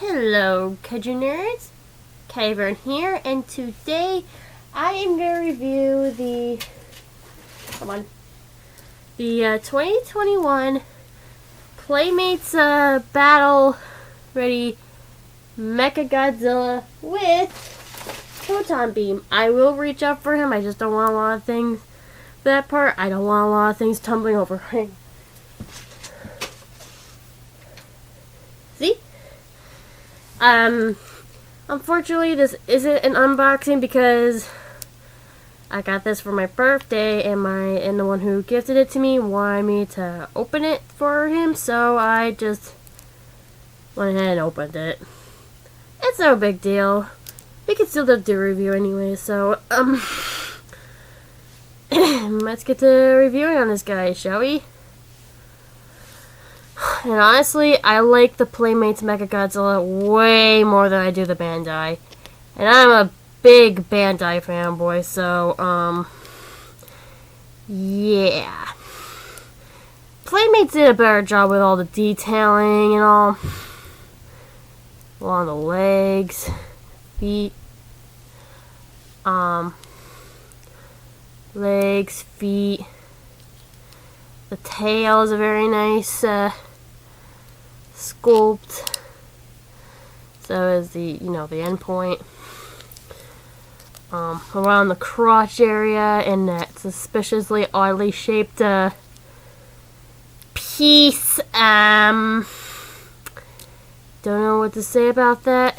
Hello, Katyvern nerds. Katyvern here, and today I am going to review the 2021 Playmates Battle Mechagodzilla with Proton Beam. I will reach up for him. I just don't want a lot of things. That part, I don't want a lot of things tumbling over him. See? Unfortunately, this isn't an unboxing because I got this for my birthday, and the one who gifted it to me wanted me to open it for him, so I just went ahead and opened it. It's no big deal. We can still do a review anyway, so let's get to reviewing on this guy, shall we? And honestly, I like the Playmates Mechagodzilla way more than I do the Bandai. And I'm a big Bandai fanboy, so, yeah. Playmates did a better job with all the detailing and all. Along the legs, feet, legs, feet. The tail is a very nice sculpt. So is the the end point. Around the crotch area and that suspiciously oddly shaped piece. Don't know what to say about that.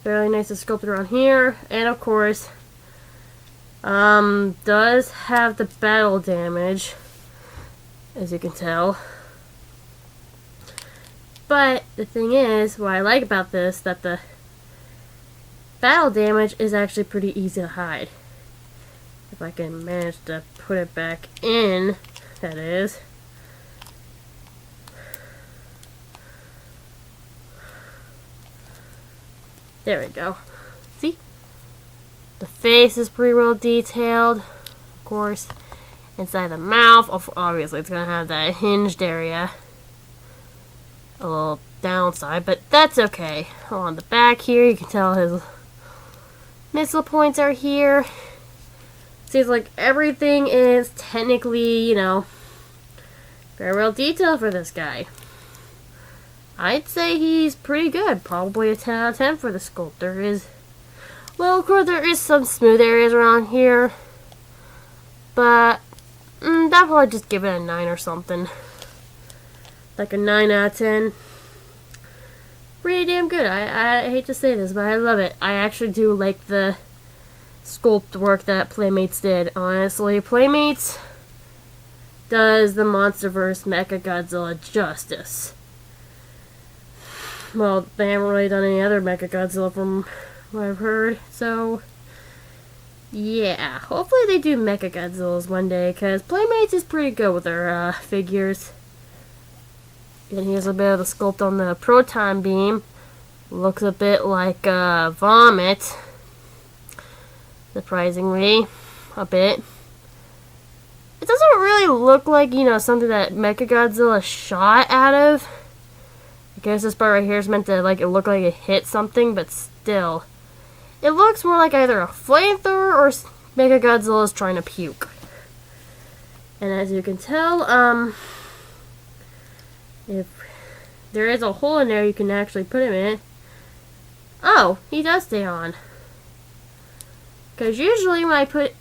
Very nice to sculpt around here, and of course, does have the battle damage, as you can tell. But the thing is, what I like about this, that the battle damage is actually pretty easy to hide. If I can manage to put it back in, that is. There we go. See? The face is pretty well detailed, of course. Inside the mouth, obviously it's going to have that hinged area. A little downside, but that's okay. On the back here, you can tell his missile points are here. Seems like everything is technically, very well detailed for this guy. I'd say he's pretty good. Probably a 10 out of 10 for the sculptor. Well, of course, there is some smooth areas around here, but I'd probably just give it a 9 or something. Like a 9 out of 10. Pretty damn good. I hate to say this, but I love it. I actually do like the sculpt work that Playmates did. Honestly, Playmates does the MonsterVerse Mechagodzilla justice. Well, they haven't really done any other Mechagodzilla from what I've heard, so yeah, hopefully they do Mechagodzillas one day, because Playmates is pretty good with their figures. And here's a bit of the sculpt on the Proton Beam. Looks a bit like Vomit, surprisingly, a bit. It doesn't really look like, something that Mechagodzilla shot out of. I guess this part right here is meant to it look like it hit something, but still. It looks more like either a flamethrower or Mechagodzilla is trying to puke. And as you can tell, if there is a hole in there, you can actually put him in. Oh, he does stay on. Because usually when I put it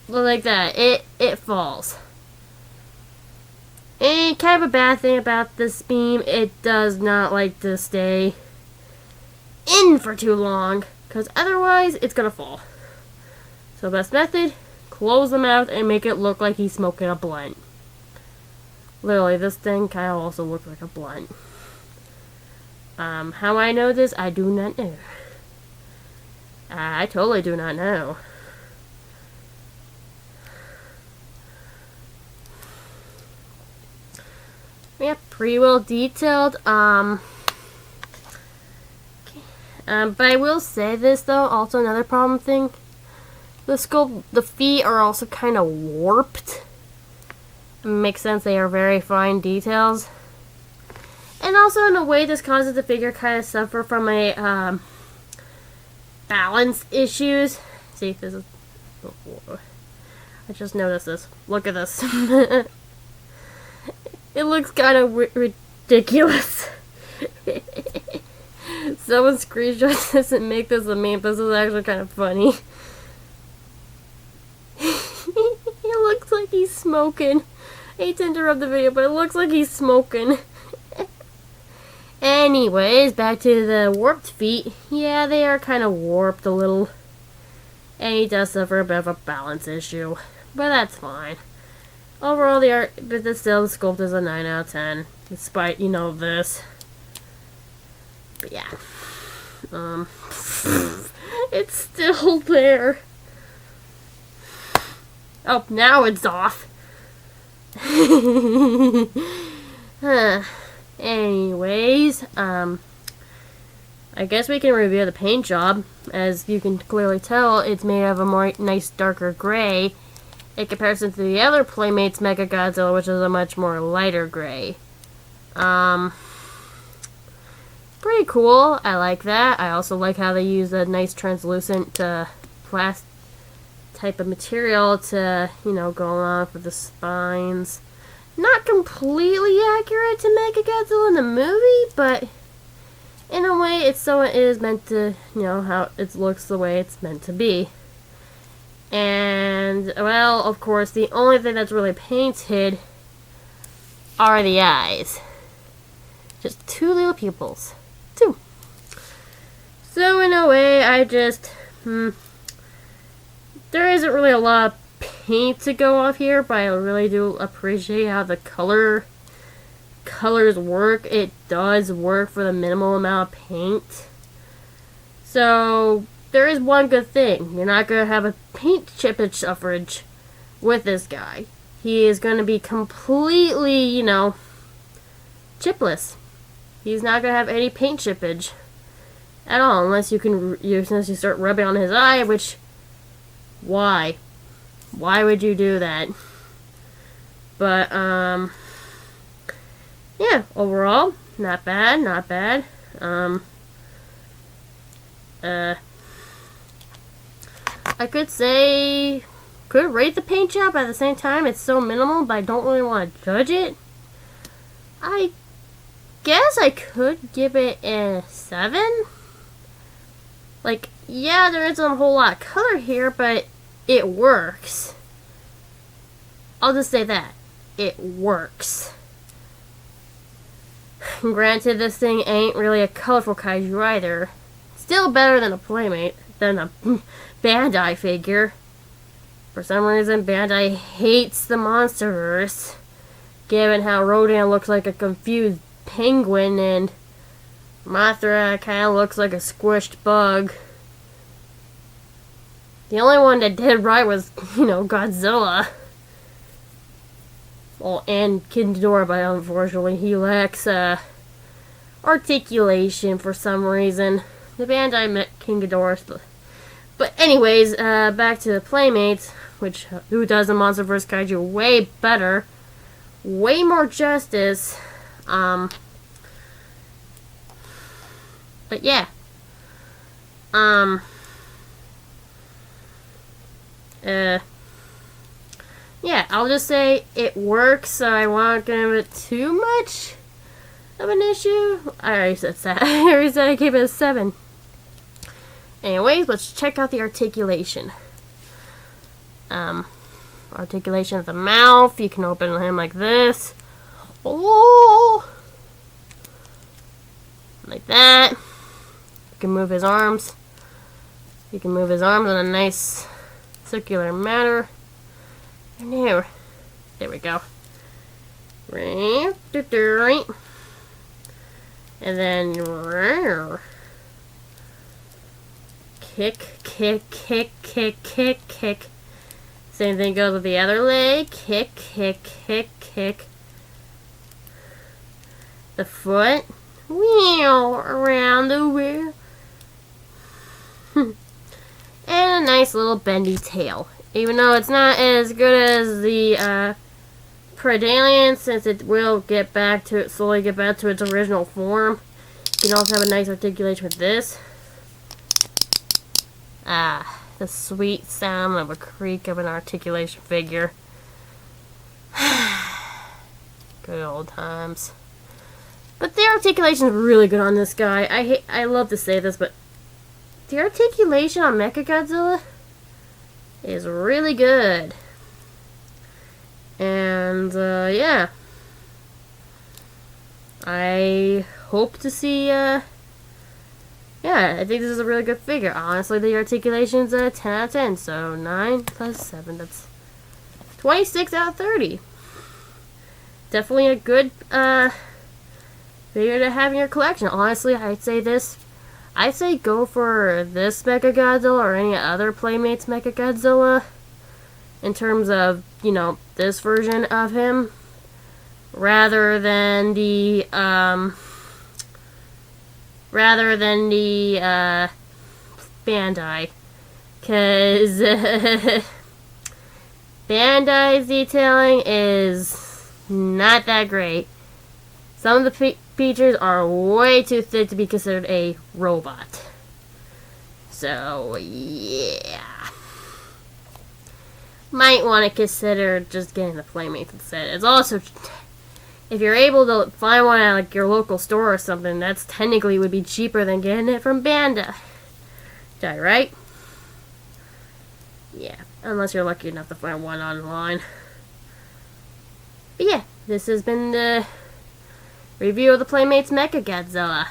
like that, it falls. And kind of a bad thing about this beam, it does not like to stay in for too long, because otherwise it's gonna fall. So best method, close the mouth and make it look like he's smoking a blunt. Literally, this thing kind of also looks like a blunt. How I know this, I do not know. I totally do not know. Yeah, pretty well detailed. But I will say this though, also another problem thing. The feet are also kind of warped. Makes sense, they are very fine details. And also, in a way, this causes the figure kind of suffer from a balance issues. See, this is... I just noticed this. Look at this. It looks kind of ridiculous. Someone screenshot this and make this a meme. This is actually kind of funny. It looks like he's smoking. I hate to interrupt the video, but it looks like he's smoking. Anyways, back to the warped feet. Yeah, they are kind of warped a little. And he does suffer a bit of a balance issue. But that's fine. Overall, the art, but still, the sculpt is a 9 out of 10. Despite, you know, this. But yeah. It's still there. Oh, now it's off. Anyways, I guess we can review the paint job. As you can clearly tell, it's made of a more nice darker gray in comparison to the other Playmates Mechagodzilla, which is a much more lighter gray. Pretty cool. I like that. I also like how they use a nice translucent plastic type of material to, you know, go along with the spines. Not completely accurate to Mechagodzilla in the movie, but in a way, it is meant to, you know, how it looks the way it's meant to be. And, well, of course, the only thing that's really painted are the eyes. Just 2 little pupils. 2. So, in a way, I just, there isn't really a lot of paint to go off here, but I really do appreciate how the colors work. It does work for the minimal amount of paint. So, there is one good thing. You're not going to have a paint chippage suffrage with this guy. He is going to be completely, you know, chipless. He's not going to have any paint chippage at all, unless you start rubbing on his eye, which, why? Why would you do that? But, yeah, overall, not bad, not bad. I could rate the paint job. At the same time, it's so minimal, but I don't really want to judge it. I guess I could give it a 7. Like, yeah, there isn't a whole lot of color here, but it works. I'll just say that. It works. Granted, this thing ain't really a colorful kaiju either. Still better than a Playmate, than a Bandai figure. For some reason, Bandai hates the Monsterverse, given how Rodan looks like a confused penguin and Mothra kind of looks like a squished bug. The only one that did right was, you know, Godzilla. Well, and King Ghidorah, but unfortunately he lacks articulation for some reason. The Bandai met King Ghidorah. But anyways, back to the Playmates, who does the Monsterverse kaiju way better, way more justice. But yeah. Yeah, I'll just say it works, so I won't give it too much of an issue. I already said that. I already said I gave it a 7. Anyways, let's check out the articulation. Articulation of the mouth. You can open him like this. Oh! Like that. You can move his arms. You can move his arms in a nice circular manner. And there we go. And then kick, kick, kick, kick, kick, kick. Same thing goes with the other leg. Kick, kick, kick, kick. The foot. Wheel around the wheel. And a nice little bendy tail. Even though it's not as good as the Predalien, since it will slowly get back to its original form. You can also have a nice articulation with this. The sweet sound of a creak of an articulation figure. Good old times. But the articulation is really good on this guy. I love to say this, but the articulation on Mechagodzilla is really good. And, yeah. I hope to see, yeah, I think this is a really good figure. Honestly, the articulation's a 10 out of 10, so 9 plus 7, that's 26 out of 30. Definitely a good, figure to have in your collection. Honestly, I'd say go for this Mechagodzilla or any other Playmates Mechagodzilla in terms of, you know, this version of him, rather than the Bandai, because Bandai's detailing is not that great. Some of the features are way too thick to be considered a robot. So, yeah. Might want to consider just getting the Playmates instead. It's also, if you're able to find one at like your local store or something, that's technically would be cheaper than getting it from Bandai, right? Yeah, unless you're lucky enough to find one online. But yeah, this has been the review of the Playmates Mechagodzilla.